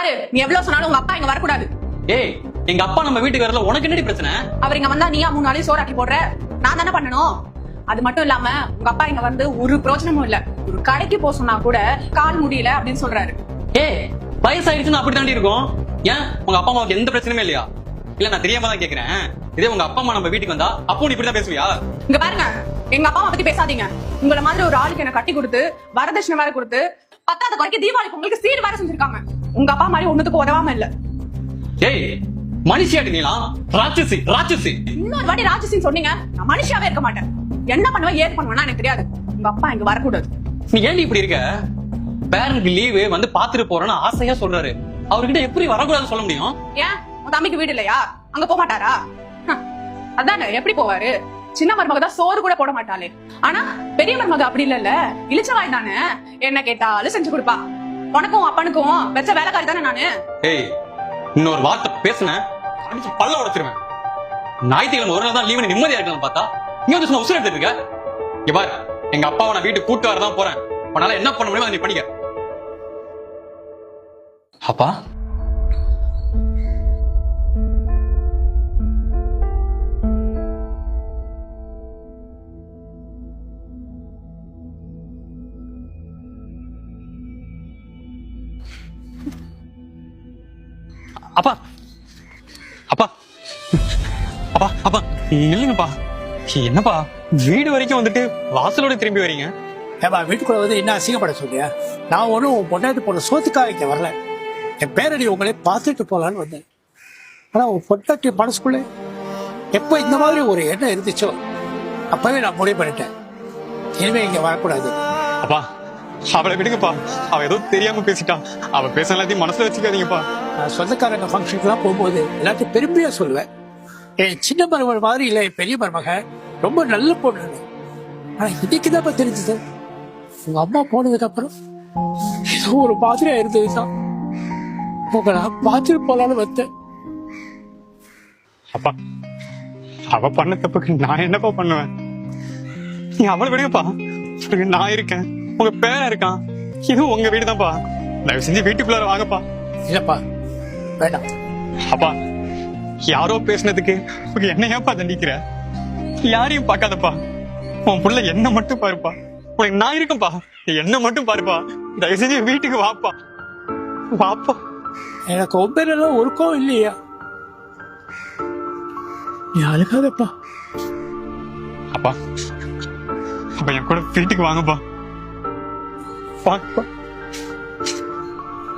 பாரு, நீ எவ்வளவு சொன்னாலும் உங்க அப்பா இங்க வரக்கூடாது. ஏய், எங்க அப்பா நம்ம வீட்டுக்கு வரல, உனக்கு என்னடி பிரச்சனை? அவர் இங்க வந்தா நீயா 3 நாளைக்கு சோறாக்கி போடுற, நான் தானே பண்ணணும். அது மட்டும் இல்லாம உங்க அப்பா இங்க வந்து ஒரு பிரயோஜனமும் இல்ல. ஒரு கடைக்கு போக சொன்னா கூட கால் முடியல அப்படின்னு சொல்றாரு. ஏய், வயசாயிடுச்சுன்னு அப்படி தாண்டி இருக்கும். ஏன் உங்க அப்பா அம்மாவுக்கு எந்த பிரச்சனையுமே இல்லையா? இல்ல நான் தெரியாம தான் கேக்குறேன். இதே உங்க அப்பா அம்மா நம்ம வீட்டுக்கு வந்தா அப்போ நீ இப்படிதான் பேசுவியா? இங்க பாருங்க, எங்க அப்பா அம்மா பத்தி பேசாதீங்க. உங்கள மாதிரி ஒரு ஆளுக்கு என்ன கட்டி கொடுத்து வரதட்சணை வேற கொடுத்து 10வது வரைக்கும் தீபாவளிக்கு உங்களுக்கு சீர் வேற செஞ்சிருக்காங்க. உங்க அப்பா மாதிரி ஒண்ணுத்துக்கு உதவாம இல்ல. ஏய், மனுஷியாடி நீலா, ராட்சசி ராட்சசி. இன்னொரு வாட்டி ராட்சசின்னு சொன்னீங்க, நான் மனுஷியாவே இருக்க மாட்டேன். என்ன பண்ணுவேன் ஏது பண்ணுவேன்னா எனக்கு தெரியாது. உங்க அப்பா இங்க வரக்கூடாது. நீ ஏன் இப்படி இருக்க? பேரனுக்கு லீவு வந்து பாத்துட்டு போறேன்னு ஆசையா சொல்றாரு. அவர்கிட்ட எப்படி வரக்கூடாதுன்னு சொல்ல முடியும்? ஏன் உன் தம்பிக்கு வீடு இல்லையா? அங்க போக மாட்டாரா? அதானே, எப்படி போவாரு? சின்ன மருமக தான் சோறு கூட போட மாட்டாளே. ஆனா பெரிய மருமக அப்படி இல்லல்ல, இளிச்சவாய் தானே. என்ன கேட்டாலும் செஞ்சு கொடுப்பா. உனக்கும் அப்பனுக்கும் வெச்ச வேலைக்காரி தானே நானு. ஏய், இன்னொரு வார்த்தை பேசுன அடிச்சு பல்ல உடைச்சிருவேன். ஞாயிற்றுக்கிழமை ஒரு நாள் தான் லீவு, நிம்மதியா இருக்கலாம் பார்த்தா நீ வந்து சும்மா உசுர எடுத்துட்டு இருக்க. இங்க பாரு, எங்க அப்பாவை நான் வீட்டுக்கு கூட்டு வரதான் போறேன். உன்னால என்ன பண்ண முடியுமோ நீ பண்ணிக்க. அப்பா, அப்பா, அப்பா, அப்பா, அப்பா, இல்லைங்கப்பா. என்னப்பா வீடு வரைக்கும் வந்துட்டு வாசலோட திரும்பி வரீங்க? ஏப்பா, வீட்டுக்குள்ள வந்து என்ன அசிங்கப்பட சொல்லியா? நான் ஒன்றும் உன் பொண்டாட்டி போன சோத்துக்காக இங்க வரல. என் பேரடி உங்களே பார்த்துட்டு போலான்னு வந்தேன். ஆனா உன் பொண்டாட்டி மனசுக்குள்ளே எப்போ இந்த மாதிரி ஒரு எண்ணம் இருந்துச்சோ அப்பவே நான் முடிவு பண்ணிட்டேன், இனிமே இங்க வரக்கூடாது. அப்பா, அவளை விடுங்கப்பா. அவ ஏதோ தெரியாம பேசிட்டான். அவ பேச எல்லாத்தையும் மனசுல வச்சுக்காதீங்கப்பா. நான் சொந்தக்காரங்க ஃபங்க்ஷனுக்குலாம் போகும்போது எல்லாத்தையும் பெருமையா சொல்லுவேன். என் சின்ன மருமகள் மாதிரி இல்லை, என் பெரிய மருமக ரொம்ப நல்ல பொண்ணு. ஆனா இன்னைக்குதான் தெரிஞ்சது, உங்க அம்மா போனதுக்கு அப்புறம் ஏதோ ஒரு மாதிரியா இருந்ததுதான். உங்களை பார்த்துட்டு போலான்னு வந்தேன். அப்பா, அவ பண்ண தப்புக்கு நான் என்னப்பா பண்ணுவேன்? நீ அவளை விடுங்கப்பா. நான் இருக்கேன், உங்க பேரன் இருக்கான். இது உங்க வீடுதான்ப்பா. தயவு செஞ்சு வீட்டுக்குள்ளார வாங்கப்பா. இல்லப்பா, வேண்டாம். அப்பா, யாரோ பேசினதுக்கு என்னையாப்பா தண்டிக்கிற? யாரையும் பார்க்காதப்பா. உன் புள்ள என்ன மட்டும் பாருப்பா. உனக்கு நான் இருக்கேன்ப்பா, என்ன மட்டும் பாருப்பா. தயவு செஞ்சு வீட்டுக்கு வாப்பா, வாப்பா. எனக்கு ஒப்பேரெல்லாம் ஒருக்கம் இல்லையா? நீ அழுகாதப்பா. அப்பா, அப்ப என் கூட வீட்டுக்கு வாங்கப்பா. வாங்கப்பா.